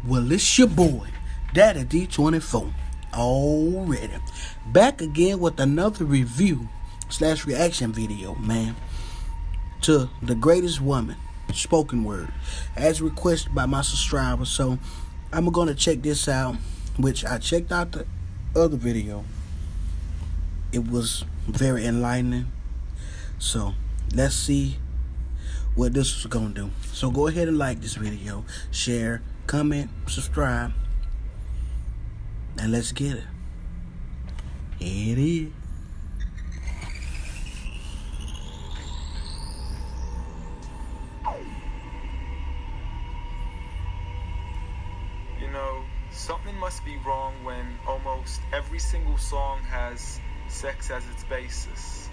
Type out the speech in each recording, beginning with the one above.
Well, it's your boy, Daddy D24, already. Back again with another review slash reaction video, man, to The Greatest Woman, spoken word, as requested by my subscribers. So, I'm going to check this out, which I checked out the other video. It was very enlightening. So, let's see what this is going to do. So, go ahead and like this video, share, comment, subscribe, and let's get it. Here it is. You know, something must be wrong when almost every single song has sex as its basis.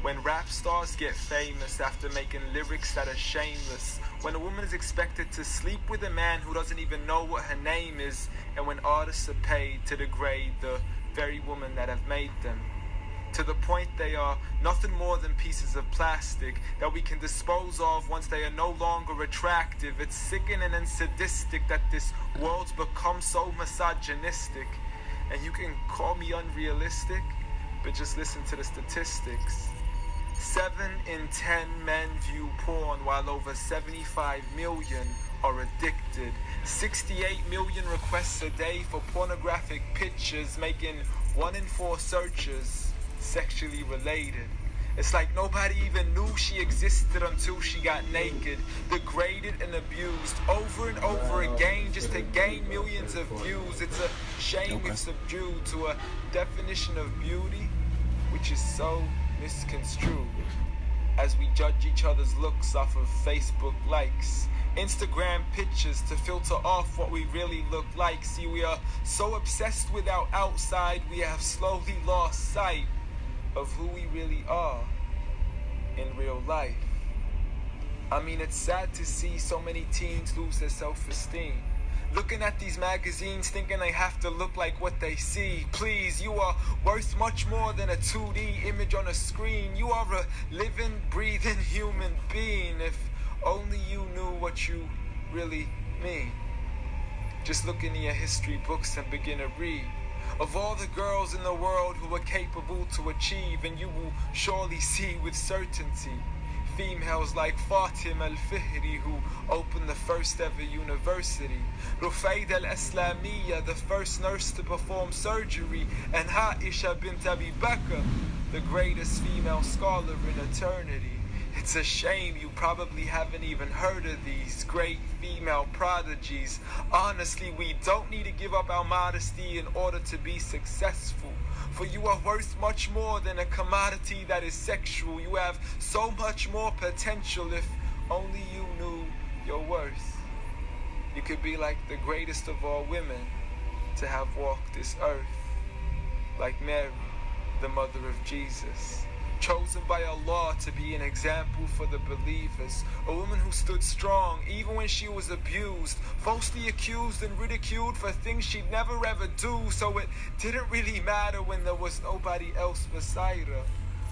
When rap stars get famous after making lyrics that are shameless. When a woman is expected to sleep with a man who doesn't even know what her name is. And when artists are paid to degrade the very woman that have made them. To the point they are nothing more than pieces of plastic that we can dispose of once they are no longer attractive. It's sickening and sadistic that this world's become so misogynistic. And you can call me unrealistic, but just listen to the statistics. 7 in 10 men view porn, while over 75 million are addicted. 68 million requests a day for pornographic pictures, making 1 in 4 searches sexually related. It's like nobody even knew she existed until she got naked, degraded and abused over and over again just to gain millions of views. It's a shame we've subdued to a definition of beauty which is so misconstrued, as we judge each other's looks off of Facebook likes, Instagram pictures to filter off what we really look like. See, we are so obsessed with our outside, we have slowly lost sight of who we really are in real life. I mean, it's sad to see so many teens lose their self-esteem. Looking at these magazines thinking they have to look like what they see. Please, you are worth much more than a 2D image on a screen. You are a living, breathing human being. If only you knew what you really mean. Just look into your history books and begin to read of all the girls in the world who are capable to achieve, and you will surely see with certainty females like Fatima al-Fihri, who opened the first ever university, Rufaida al-Islamiyya, the first nurse to perform surgery, and Aisha bint Abi Bakr, the greatest female scholar in eternity. It's a shame you probably haven't even heard of these great female prodigies. Honestly, we don't need to give up our modesty in order to be successful. For you are worth much more than a commodity that is sexual. You have so much more potential if only you knew your worth. You could be like the greatest of all women to have walked this earth. Like Mary, the mother of Jesus, chosen by Allah to be an example for the believers. A woman who stood strong even when she was abused, falsely accused and ridiculed for things she'd never ever do. So it didn't really matter when there was nobody else beside her,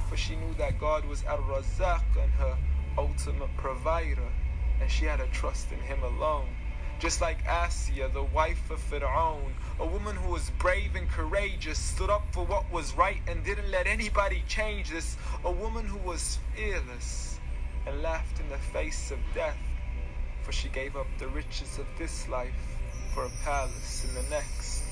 for she knew that God was Ar-Razzaq and her ultimate provider, and she had a trust in him alone. Just like Asiya, the wife of Fir'aun, a woman who was brave and courageous, stood up for what was right and didn't let anybody change this. A woman who was fearless and laughed in the face of death, for she gave up the riches of this life for a palace in the next.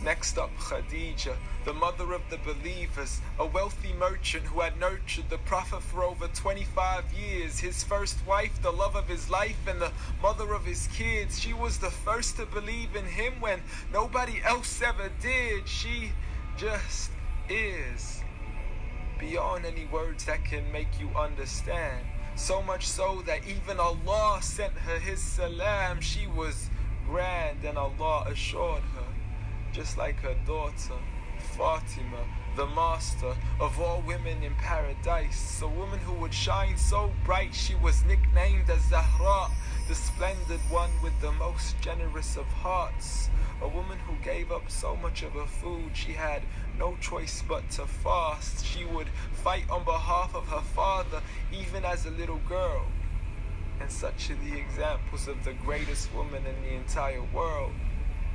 Next up, Khadija, the mother of the believers, a wealthy merchant who had nurtured the Prophet for over 25 years, his first wife, the love of his life, and the mother of his kids. She was the first to believe in him when nobody else ever did. She just is, beyond any words that can make you understand. So much so that even Allah sent her his salam. She was grand, and Allah assured her, just like her daughter, Fatima, the master of all women in paradise. A woman who would shine so bright she was nicknamed as Zahra, the splendid one with the most generous of hearts. A woman who gave up so much of her food she had no choice but to fast. She would fight on behalf of her father even as a little girl. And such are the examples of the greatest woman in the entire world.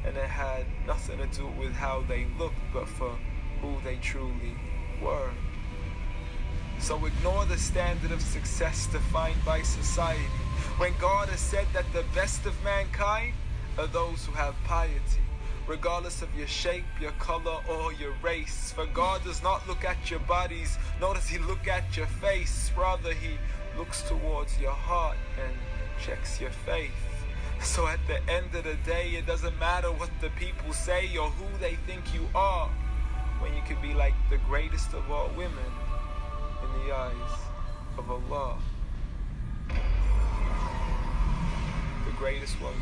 And it had nothing to do with how they looked, but for who they truly were. So ignore the standard of success defined by society, when God has said that the best of mankind are those who have piety, regardless of your shape, your color, or your race. For God does not look at your bodies, nor does he look at your face. Rather, he looks towards your heart and checks your faith. So at the end of the day, it doesn't matter what the people say or who they think you are, when you can be like the greatest of all women in the eyes of Allah. The greatest woman.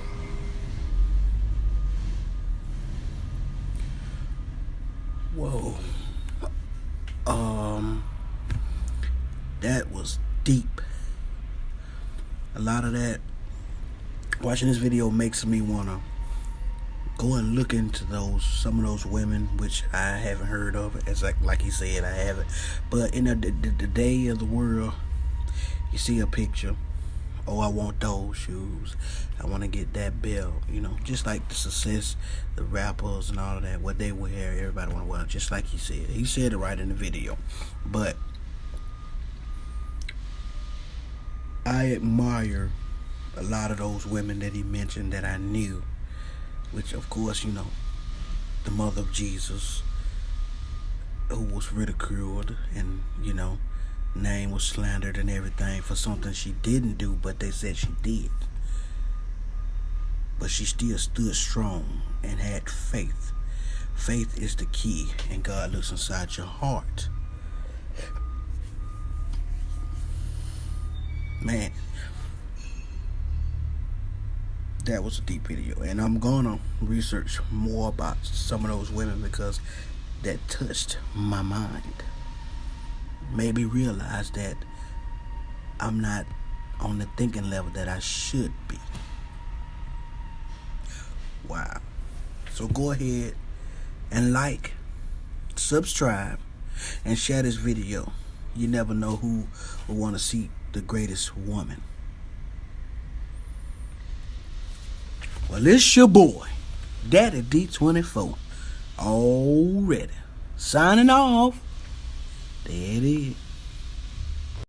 Whoa. That was deep. A lot of that, watching this video makes me wanna go and look into some of those women, which I haven't heard of. As like he said, I haven't. But in the day of the world, you see a picture. Oh, I want those shoes. I want to get that belt. You know, just like the success, the rappers and all of that, what they wear, everybody want to wear. Just like he said. He said it right in the video. But I admire a lot of those women that he mentioned that I knew. Which, of course, you know, the mother of Jesus, who was ridiculed and, you know, name was slandered and everything for something she didn't do, but they said she did. But she still stood strong and had faith. Faith is the key, and God looks inside your heart. Man, that was a deep video, and I'm gonna research more about some of those women because that touched my mind. Made me realize that I'm not on the thinking level that I should be. Wow. So go ahead and like, subscribe, and share this video. You never know who will want to see the greatest woman. Well, it's your boy, Daddy D24, already signing off. There it is.